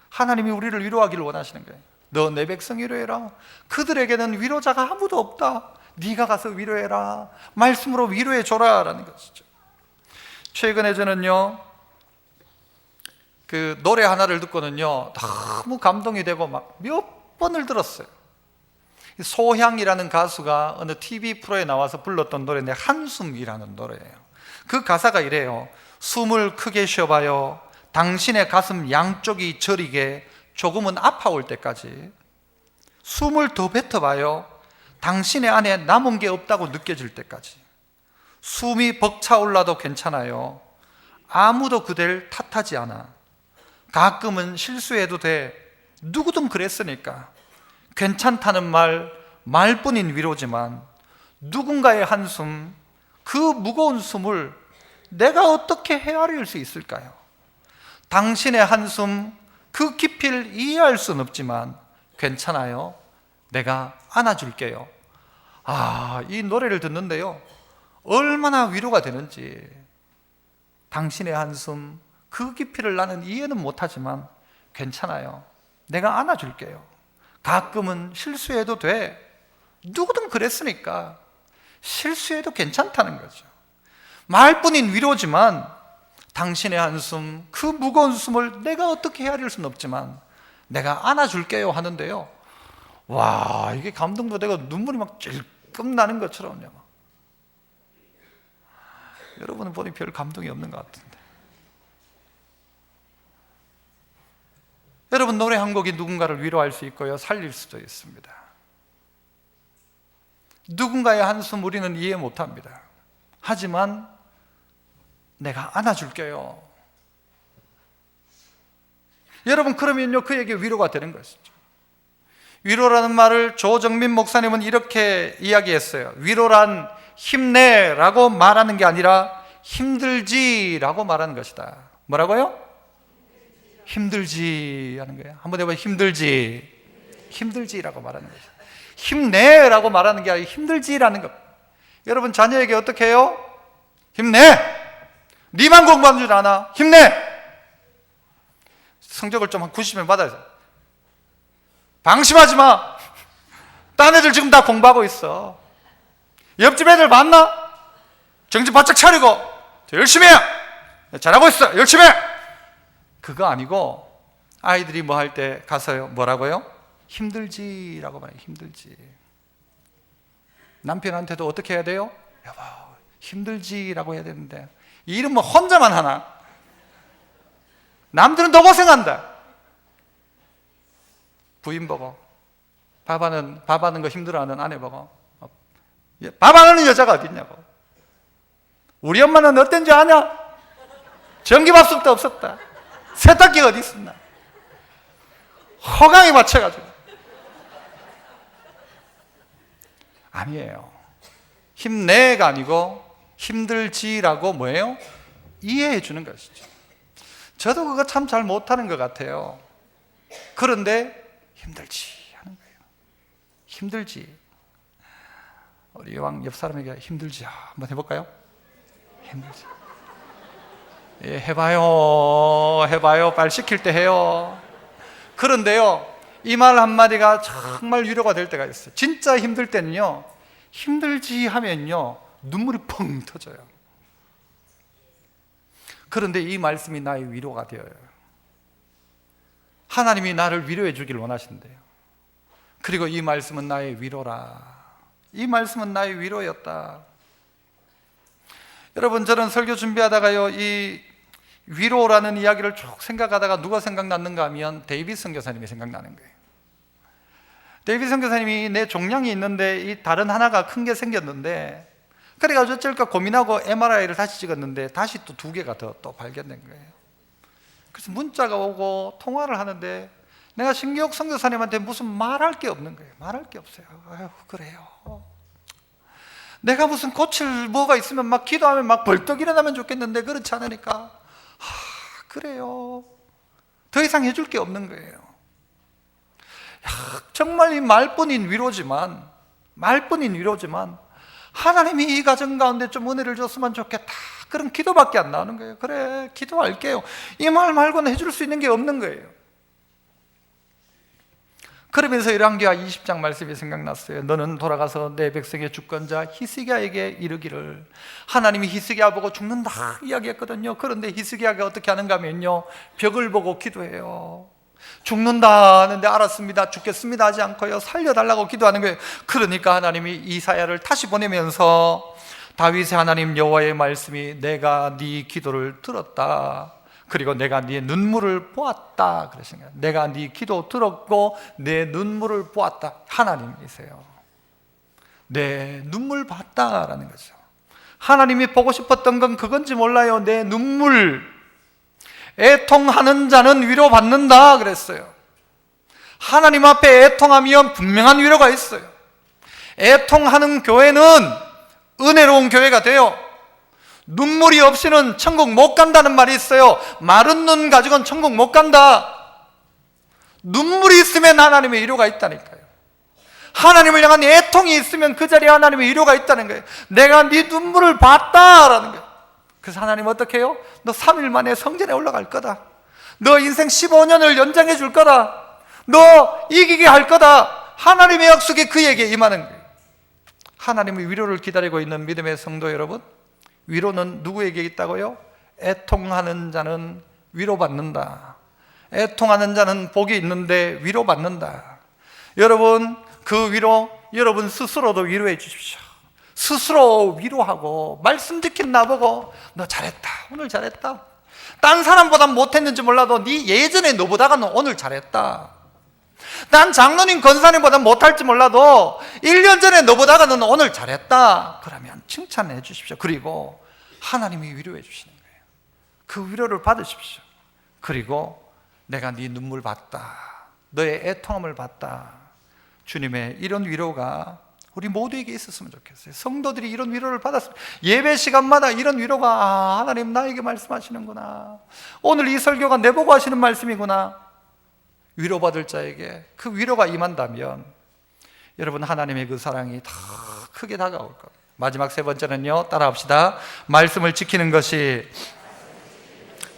하나님이 우리를 위로하기를 원하시는 거예요. 너 내 백성 위로해라. 그들에게는 위로자가 아무도 없다. 네가 가서 위로해라. 말씀으로 위로해 줘라라는 것이죠. 최근에 저는요, 그 노래 하나를 듣고는요 너무 감동이 되고 막 몇 번을 들었어요. 소향이라는 가수가 어느 TV 프로에 나와서 불렀던 노래인데 한숨이라는 노래예요. 그 가사가 이래요. 숨을 크게 쉬어봐요. 당신의 가슴 양쪽이 저리게 조금은 아파올 때까지. 숨을 더 뱉어봐요. 당신의 안에 남은 게 없다고 느껴질 때까지. 숨이 벅차올라도 괜찮아요. 아무도 그댈 탓하지 않아. 가끔은 실수해도 돼. 누구든 그랬으니까. 괜찮다는 말뿐인 위로지만 누군가의 한숨, 그 무거운 숨을 내가 어떻게 헤아릴 수 있을까요? 당신의 한숨, 그 깊이를 이해할 수는 없지만 괜찮아요. 내가 안아줄게요. 이 노래를 듣는데요, 얼마나 위로가 되는지. 당신의 한숨, 그 깊이를 나는 이해는 못하지만 괜찮아요. 내가 안아줄게요. 가끔은 실수해도 돼. 누구든 그랬으니까 실수해도 괜찮다는 거죠. 말뿐인 위로지만 당신의 한숨, 그 무거운 숨을 내가 어떻게 헤아릴 수는 없지만 내가 안아줄게요 하는데요, 와, 이게 감동도 되고 눈물이 막 찔끔 나는 것처럼요. 여러분은 보니 별 감동이 없는 것 같은데. 여러분, 노래 한 곡이 누군가를 위로할 수 있고요, 살릴 수도 있습니다. 누군가의 한숨 우리는 이해 못합니다. 하지만 내가 안아줄게요. 여러분, 그러면요 그에게 위로가 되는 것이죠. 위로라는 말을 조정민 목사님은 이렇게 이야기했어요. 위로란 힘내라고 말하는 게 아니라 힘들지라고 말하는 것이다. 뭐라고요? 힘들지 하는 거예요. 한번 해봐요. 힘들지. 힘들지라고 말하는 거죠. 힘내라고 말하는 게 아니라 힘들지라는 것. 여러분, 자녀에게 어떻게 해요? 힘내. 니만 공부하는 줄 아나? 힘내. 성적을 좀 한 90면 받아야죠. 방심하지 마. 딴 애들 지금 다 공부하고 있어. 옆집 애들 봤나? 정신 바짝 차리고 열심히 해. 잘하고 있어. 열심히 해. 그거 아니고 아이들이 뭐 할 때 가서요, 뭐라고요? 힘들지라고 말해요. 힘들지. 남편한테도 어떻게 해야 돼요? 여보, 힘들지라고 해야 되는데 이 일은 뭐 혼자만 하나? 남들은 더 고생한다. 부인 보고 밥 하는 거 힘들어하는 아내 보고 밥 안 하는 여자가 어디 있냐고. 우리 엄마는 어땠는지 아냐? 전기밥솥도 없었다. 세탁기가 어디 있었나? 허강에 맞춰가지고. 아니에요. 힘내가 아니고 힘들지라고 뭐예요? 이해해 주는 것이죠. 저도 그거 참 잘 못하는 것 같아요. 그런데 힘들지 하는 거예요. 힘들지. 우리 왕 옆 사람에게 힘들지 한번 해볼까요? 힘들지. 예, 해봐요. 빨리 시킬 때 해요. 그런데요, 이 말 한마디가 정말 위로가 될 때가 있어요. 진짜 힘들 때는요, 힘들지 하면요 눈물이 펑 터져요. 그런데 이 말씀이 나의 위로가 되어요. 하나님이 나를 위로해 주길 원하신대요. 그리고 이 말씀은 나의 위로라. 이 말씀은 나의 위로였다. 여러분, 저는 설교 준비하다가요, 이 위로라는 이야기를 쭉 생각하다가 누가 생각났는가 하면 데이비드 선교사님이 생각나는 거예요. 데이비드 선교사님이 내 종양이 있는데 이 다른 하나가 큰 게 생겼는데, 그래가지고 어쩔까 고민하고 MRI를 다시 찍었는데 다시 또 2개가 더 또 발견된 거예요. 그래서 문자가 오고 통화를 하는데 내가 신기옥 선교사님한테 무슨 말할 게 없는 거예요. 말할 게 없어요. 아유, 그래요. 내가 무슨 고칠 뭐가 있으면 막 기도하면 막 벌떡 일어나면 좋겠는데 그렇지 않으니까 그래요. 더 이상 해줄 게 없는 거예요. 정말 이 말뿐인 위로지만 하나님이 이 가정 가운데 좀 은혜를 줬으면 좋겠다, 그런 기도밖에 안 나오는 거예요. 그래, 기도할게요. 이 말 말고는 해줄 수 있는 게 없는 거예요. 그러면서 열왕기하 20장 말씀이 생각났어요. 너는 돌아가서 내 백성의 주권자 히스기야에게 이르기를, 하나님이 히스기야 보고 죽는다 이야기했거든요. 그런데 히스기야가 어떻게 하는가 하면요, 벽을 보고 기도해요. 죽는다 하는데 알았습니다, 죽겠습니다 하지 않고요, 살려달라고 기도하는 거예요. 그러니까 하나님이 이사야를 다시 보내면서 다윗의 하나님 여호와의 말씀이 내가 네 기도를 들었다, 그리고 내가 네 눈물을 보았다 그러신 거예요. 내가 네 기도 들었고 내 눈물을 보았다. 하나님이세요. 내 눈물 봤다라는 거죠. 하나님이 보고 싶었던 건 그건지 몰라요. 내 눈물. 애통하는 자는 위로받는다 그랬어요. 하나님 앞에 애통하면 분명한 위로가 있어요. 애통하는 교회는 은혜로운 교회가 돼요. 눈물이 없이는 천국 못 간다는 말이 있어요. 마른 눈 가지고는 천국 못 간다. 눈물이 있으면 하나님의 위로가 있다니까요. 하나님을 향한 애통이 있으면 그 자리에 하나님의 위로가 있다는 거예요. 내가 네 눈물을 봤다라는 거예요. 그래서 하나님 어떻게 해요? 너 3일 만에 성전에 올라갈 거다. 너 인생 15년을 연장해 줄 거다. 너 이기게 할 거다. 하나님의 약속이 그에게 임하는 거예요. 하나님의 위로를 기다리고 있는 믿음의 성도 여러분, 위로는 누구에게 있다고요? 애통하는 자는 위로받는다. 애통하는 자는 복이 있는데 위로받는다. 여러분, 그 위로 여러분 스스로도 위로해 주십시오. 스스로 위로하고 말씀 지킨 나보고 너 잘했다, 오늘 잘했다. 딴 사람보다 못했는지 몰라도 네 예전에 너보다가는 오늘 잘했다. 난 장로님 권사님보다 못할지 몰라도 1년 전에 너보다가는 오늘 잘했다. 그러면 칭찬해 주십시오. 그리고 하나님이 위로해 주시는 거예요. 그 위로를 받으십시오. 그리고 내가 네 눈물 봤다, 너의 애통함을 봤다. 주님의 이런 위로가 우리 모두에게 있었으면 좋겠어요. 성도들이 이런 위로를 받았으면, 예배 시간마다 이런 위로가 하나님 나에게 말씀하시는구나, 오늘 이 설교가 내보고 하시는 말씀이구나. 위로받을 자에게 그 위로가 임한다면 여러분, 하나님의 그 사랑이 더 크게 다가올 겁니다. 마지막 3번째는요, 따라합시다. 말씀을 지키는 것이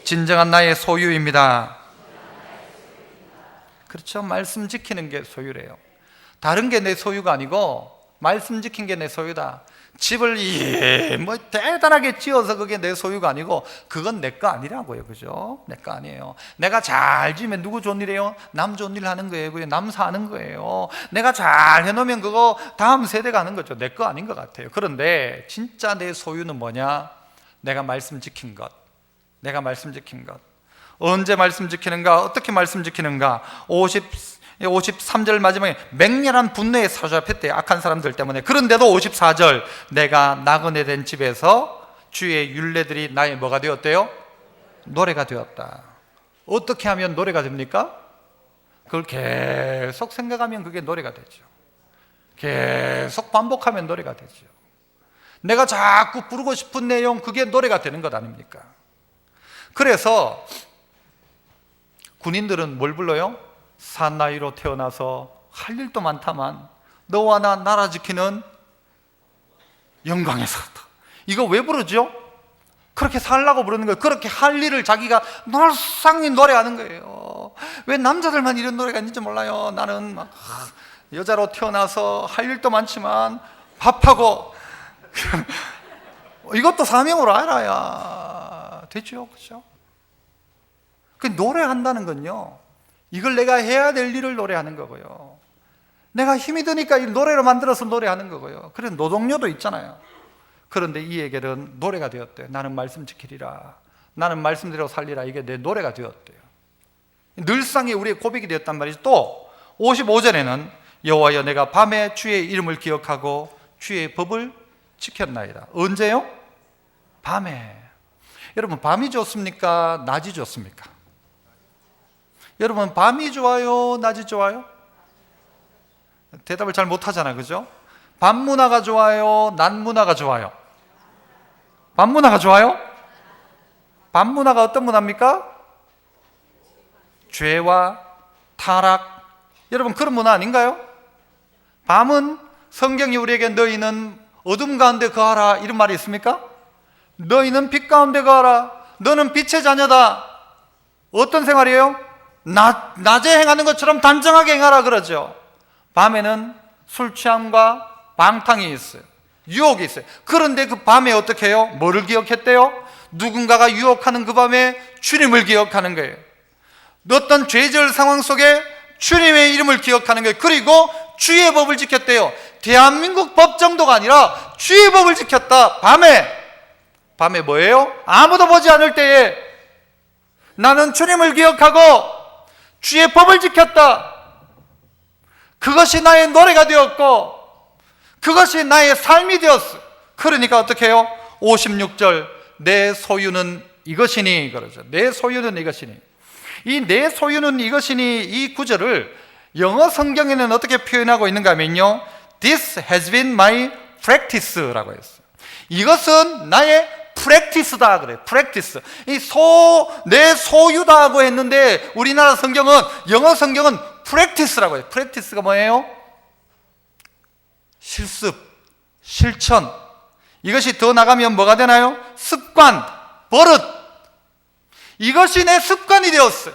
진정한 나의 소유입니다. 그렇죠. 말씀 지키는 게 소유래요. 다른 게 내 소유가 아니고 말씀 지킨 게 내 소유다. 집을 뭐 대단하게 지어서 그게 내 소유가 아니고 그건 내 거 아니라고요. 그죠? 내 거 아니에요. 내가 잘 지으면 누구 좋은 일이에요? 남 좋은 일 하는 거예요. 그게 남 사는 거예요. 내가 잘 해놓으면 그거 다음 세대가 하는 거죠. 내 거 아닌 것 같아요. 그런데 진짜 내 소유는 뭐냐? 내가 말씀 지킨 것. 내가 말씀 지킨 것. 언제 말씀 지키는가? 어떻게 말씀 지키는가? 53절 마지막에 맹렬한 분노에 사로잡혔대요. 악한 사람들 때문에. 그런데도 54절, 내가 나그네 된 집에서 주의 율례들이 나의 뭐가 되었대요? 노래가 되었다. 어떻게 하면 노래가 됩니까? 그걸 계속 생각하면 그게 노래가 되죠. 계속 반복하면 노래가 되죠. 내가 자꾸 부르고 싶은 내용, 그게 노래가 되는 것 아닙니까? 그래서 군인들은 뭘 불러요? 사나이로 태어나서 할 일도 많다만 너와 나 나라 지키는 영광의 사도. 이거 왜 부르죠? 그렇게 살라고 부르는 거예요. 그렇게 할 일을 자기가 놀상히 노래하는 거예요. 왜 남자들만 이런 노래가 있는지 몰라요. 나는 막 여자로 태어나서 할 일도 많지만 밥하고 이것도 사명으로 알아야 되죠. 그렇죠? 그 노래한다는 건요, 이걸 내가 해야 될 일을 노래하는 거고요, 내가 힘이 드니까 이 노래로 만들어서 노래하는 거고요. 그래서 노동요도 있잖아요. 그런데 이 얘기는 노래가 되었대요. 나는 말씀 지키리라, 나는 말씀대로 살리라. 이게 내 노래가 되었대요. 늘상이 우리의 고백이 되었단 말이죠. 또 55절에는 여호와여 내가 밤에 주의 이름을 기억하고 주의 법을 지켰나이다. 언제요? 밤에. 여러분, 밤이 좋습니까? 낮이 좋습니까? 여러분, 밤이 좋아요? 낮이 좋아요? 대답을 잘 못하잖아요, 그죠? 밤 문화가 좋아요? 낮 문화가 좋아요? 밤 문화가 좋아요? 밤 문화가 어떤 문화입니까? 죄와 타락, 여러분 그런 문화 아닌가요? 밤은 성경이 우리에게 너희는 어둠 가운데 거하라 이런 말이 있습니까? 너희는 빛 가운데 거하라. 너는 빛의 자녀다. 어떤 생활이에요? 낮에 행하는 것처럼 단정하게 행하라 그러죠. 밤에는 술 취함과 방탕이 있어요. 유혹이 있어요. 그런데 그 밤에 어떻게 해요? 뭐를 기억했대요? 누군가가 유혹하는 그 밤에 주님을 기억하는 거예요. 어떤 죄질 상황 속에 주님의 이름을 기억하는 거예요. 그리고 주의 법을 지켰대요. 대한민국 법 정도가 아니라 주의 법을 지켰다. 밤에 뭐예요? 아무도 보지 않을 때에 나는 주님을 기억하고 주의 법을 지켰다. 그것이 나의 노래가 되었고 그것이 나의 삶이 되었어. 그러니까 어떻게 해요? 56절 내 소유는 이것이니 그러죠. 내 소유는 이것이니. 이 내 소유는 이것이니 이 구절을 영어 성경에는 어떻게 표현하고 있는가 하면요, This has been my practice라고 했어요. 이것은 나의 practice다 그래요. practice. 내 소유다고 했는데 우리나라 성경은, 영어 성경은 practice라고 해요. practice가 뭐예요? 실습, 실천. 이것이 더 나가면 뭐가 되나요? 습관, 버릇. 이것이 내 습관이 되었어요.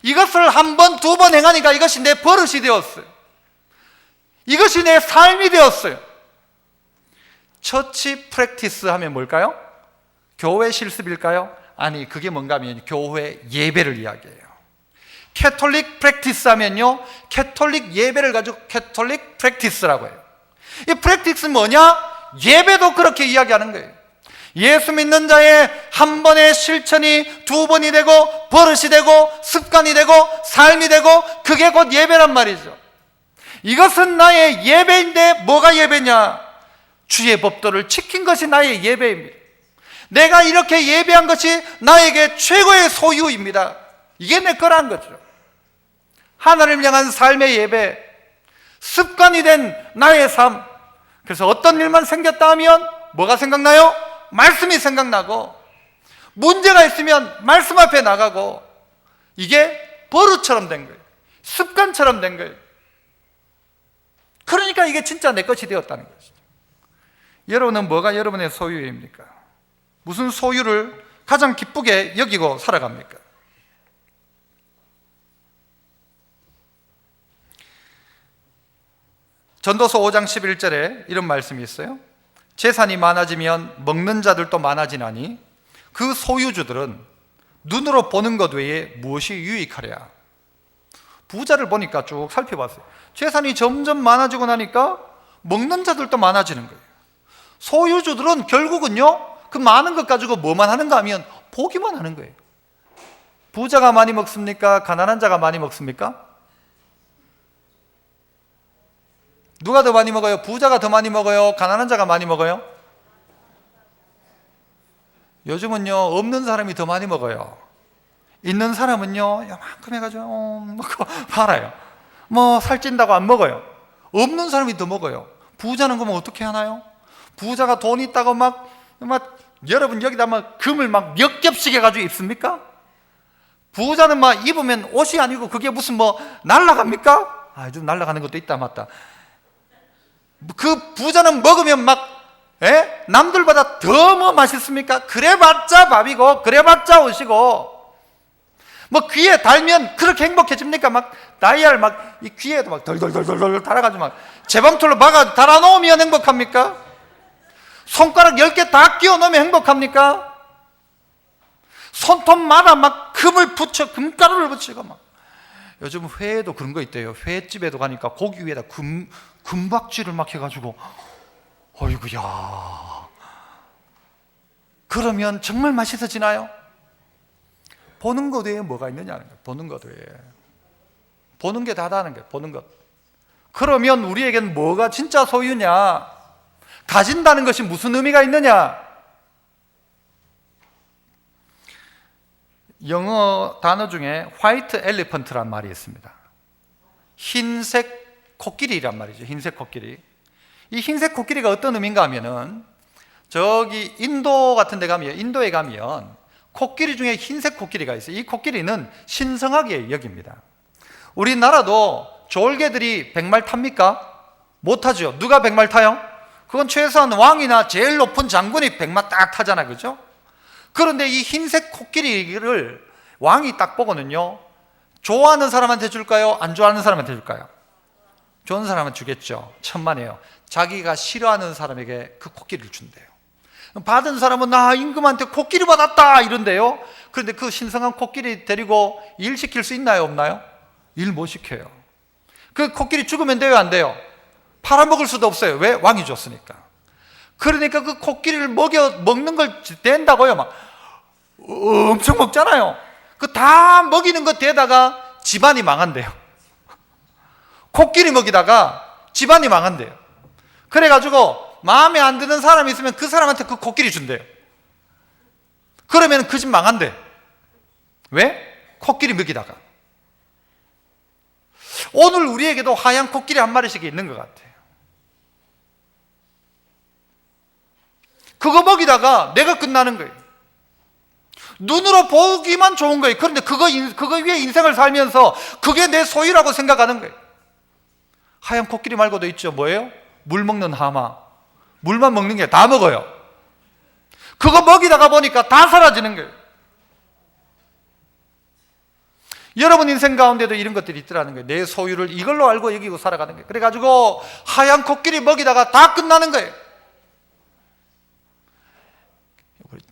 이것을 한 번, 두 번 행하니까 이것이 내 버릇이 되었어요. 이것이 내 삶이 되었어요. 처치 프랙티스 하면 뭘까요? 교회 실습일까요? 아니, 그게 뭔가 하면 교회 예배를 이야기해요. 캐톨릭 프랙티스 하면요, 캐톨릭 예배를 가지고 캐톨릭 프랙티스라고 해요. 이 프랙티스는 뭐냐? 예배도 그렇게 이야기하는 거예요. 예수 믿는 자의 한 번의 실천이 두 번이 되고 버릇이 되고 습관이 되고 삶이 되고 그게 곧 예배란 말이죠. 이것은 나의 예배인데 뭐가 예배냐? 주의 법도를 지킨 것이 나의 예배입니다. 내가 이렇게 예배한 것이 나에게 최고의 소유입니다. 이게 내 거란 거죠. 하나님을 향한 삶의 예배, 습관이 된 나의 삶. 그래서 어떤 일만 생겼다 하면 뭐가 생각나요? 말씀이 생각나고, 문제가 있으면 말씀 앞에 나가고, 이게 버릇처럼 된 거예요. 습관처럼 된 거예요. 그러니까 이게 진짜 내 것이 되었다는 것이죠. 여러분은 뭐가 여러분의 소유입니까? 무슨 소유를 가장 기쁘게 여기고 살아갑니까? 전도서 5장 11절에 이런 말씀이 있어요. 재산이 많아지면 먹는 자들도 많아지나니 그 소유주들은 눈으로 보는 것 외에 무엇이 유익하랴. 부자를 보니까 쭉 살펴봤어요. 재산이 점점 많아지고 나니까 먹는 자들도 많아지는 거예요. 소유주들은 결국은요, 그 많은 것 가지고 뭐만 하는가 하면 보기만 하는 거예요. 부자가 많이 먹습니까? 가난한 자가 많이 먹습니까? 누가 더 많이 먹어요? 부자가 더 많이 먹어요? 가난한 자가 많이 먹어요? 요즘은요, 없는 사람이 더 많이 먹어요. 있는 사람은요, 요만큼 해가지고 먹고 팔아요. 뭐 살찐다고 안 먹어요. 없는 사람이 더 먹어요. 부자는 그러면 어떻게 하나요? 부자가 돈 있다고 막 여러분 여기다 막 금을 막 몇 겹씩 해가지고 입습니까? 부자는 막 입으면 옷이 아니고 그게 무슨 뭐 날아갑니까? 아, 요즘 날아가는 것도 있다 맞다. 그 부자는 먹으면 막 남들보다 더 뭐 맛있습니까? 그래봤자 밥이고 그래봤자 옷이고, 뭐 귀에 달면 그렇게 행복해집니까? 막 다이아를 막 이 귀에도 막 덜덜덜덜 달아가지고 막 재방틀로 막아 달아놓으면 행복합니까? 손가락 10개 다 끼워 넣으면 행복합니까? 손톱마다 막 금을 붙여, 금가루를 붙이고 막. 요즘 회에도 그런 거 있대요. 회집에도 가니까 고기 위에다 금박지를 막 해가지고, 어이구야. 그러면 정말 맛있어지나요? 보는 것 외에 뭐가 있느냐는 거예요. 보는 것 외에. 보는 게 다다는 거예요. 보는 것. 그러면 우리에겐 뭐가 진짜 소유냐? 가진다는 것이 무슨 의미가 있느냐? 영어 단어 중에 화이트 엘리펀트란 말이 있습니다. 흰색 코끼리란 말이죠. 흰색 코끼리. 이 흰색 코끼리가 어떤 의미인가 하면은, 저기 인도 같은 데 가면, 인도에 가면 코끼리 중에 흰색 코끼리가 있어요. 이 코끼리는 신성하게 여깁니다. 우리나라도 졸개들이 백말 탑니까? 못 타죠. 누가 백말 타요? 그건 최소한 왕이나 제일 높은 장군이 백말 딱 타잖아요. 그죠? 그런데 이 흰색 코끼리를 왕이 딱 보고는요, 좋아하는 사람한테 줄까요? 안 좋아하는 사람한테 줄까요? 좋은 사람한테 주겠죠. 천만에요. 자기가 싫어하는 사람에게 그 코끼리를 준대요. 받은 사람은 나 임금한테 코끼리 받았다 이런데요. 그런데 그 신성한 코끼리 데리고 일 시킬 수 있나요? 없나요? 일 못 시켜요. 그 코끼리 죽으면 돼요? 안 돼요? 팔아먹을 수도 없어요. 왜? 왕이 줬으니까. 그러니까 그 코끼리를 먹는 걸 된다고요. 막 엄청 먹잖아요. 그 다 먹이는 것 대다가 집안이 망한대요. 코끼리 먹이다가 집안이 망한대요. 그래가지고 마음에 안 드는 사람이 있으면 그 사람한테 그 코끼리 준대요. 그러면 그 집 망한대. 왜? 코끼리 먹이다가. 오늘 우리에게도 하얀 코끼리 한 마리씩 있는 것 같아요. 그거 먹이다가 내가 끝나는 거예요. 눈으로 보기만 좋은 거예요. 그런데 그거 위에 인생을 살면서 그게 내 소유라고 생각하는 거예요. 하얀 코끼리 말고도 있죠. 뭐예요? 물 먹는 하마. 물만 먹는 게 다 먹어요. 그거 먹이다가 보니까 다 사라지는 거예요. 여러분 인생 가운데도 이런 것들이 있더라는 거예요. 내 소유를 이걸로 알고 여기고 살아가는 거예요. 그래가지고 하얀 코끼리 먹이다가 다 끝나는 거예요.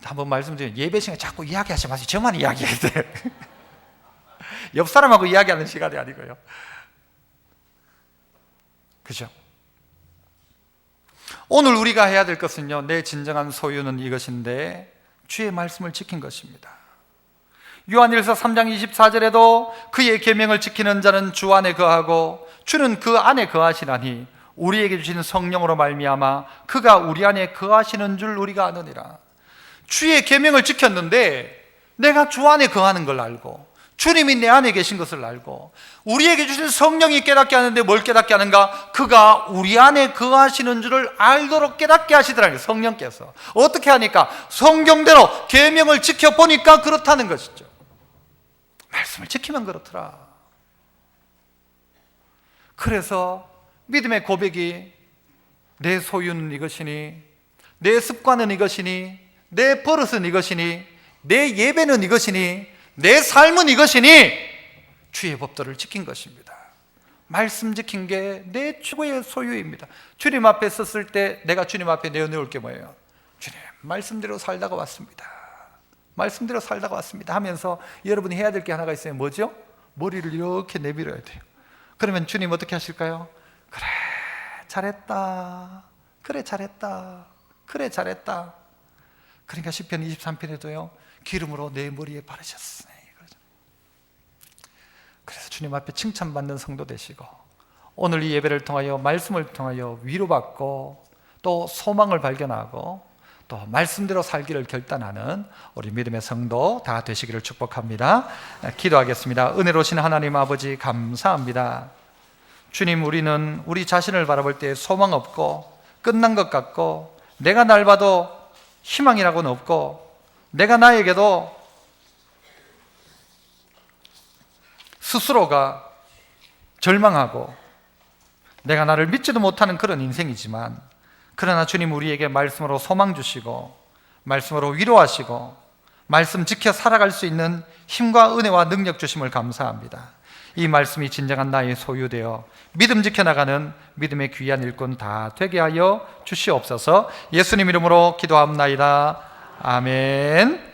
한번 말씀드리면, 예배 시간에 자꾸 이야기하지 마세요. 저만 이야기해야 돼요. 옆 사람하고 이야기하는 시간이 아니고요. 그죠? 오늘 우리가 해야 될 것은요, 내 진정한 소유는 이것인데 주의 말씀을 지킨 것입니다. 요한일서 3장 24절에도 그의 계명을 지키는 자는 주 안에 거하고 주는 그 안에 거하시나니 우리에게 주신 성령으로 말미암아 그가 우리 안에 거하시는 줄 우리가 아느니라. 주의 계명을 지켰는데 내가 주 안에 거하는 걸 알고, 주님이 내 안에 계신 것을 알고, 우리에게 주신 성령이 깨닫게 하는데 뭘 깨닫게 하는가? 그가 우리 안에 거하시는 줄을 알도록 깨닫게 하시더라고요. 성령께서. 어떻게 하니까? 성경대로 계명을 지켜보니까 그렇다는 것이죠. 말씀을 지키면 그렇더라. 그래서 믿음의 고백이 내 소유는 이것이니, 내 습관은 이것이니, 내 버릇은 이것이니, 내 예배는 이것이니, 내 삶은 이것이니 주의 법도를 지킨 것입니다. 말씀 지킨 게 내 최고의 소유입니다. 주님 앞에 섰을 때 내가 주님 앞에 내어놓을 게 뭐예요? 주님, 말씀대로 살다가 왔습니다. 말씀대로 살다가 왔습니다 하면서 여러분이 해야 될 게 하나가 있어요. 뭐죠? 머리를 이렇게 내밀어야 돼요. 그러면 주님 어떻게 하실까요? 그래, 잘했다. 그래, 잘했다. 그래, 잘했다. 그러니까 시편 23편에도요, 기름으로 내 머리에 바르셨으니. 그래서 주님 앞에 칭찬받는 성도 되시고, 오늘 이 예배를 통하여 말씀을 통하여 위로받고 또 소망을 발견하고 또 말씀대로 살기를 결단하는 우리 믿음의 성도 다 되시기를 축복합니다. 기도하겠습니다. 은혜로우신 하나님 아버지, 감사합니다. 주님, 우리는 우리 자신을 바라볼 때 소망 없고 끝난 것 같고, 내가 날 봐도 희망이라고는 없고, 내가 나에게도 스스로가 절망하고 내가 나를 믿지도 못하는 그런 인생이지만, 그러나 주님, 우리에게 말씀으로 소망 주시고 말씀으로 위로하시고 말씀 지켜 살아갈 수 있는 힘과 은혜와 능력 주심을 감사합니다. 이 말씀이 진정한 나의 소유되어 믿음 지켜나가는 믿음의 귀한 일꾼 다 되게 하여 주시옵소서. 예수님 이름으로 기도합나이다. 아멘.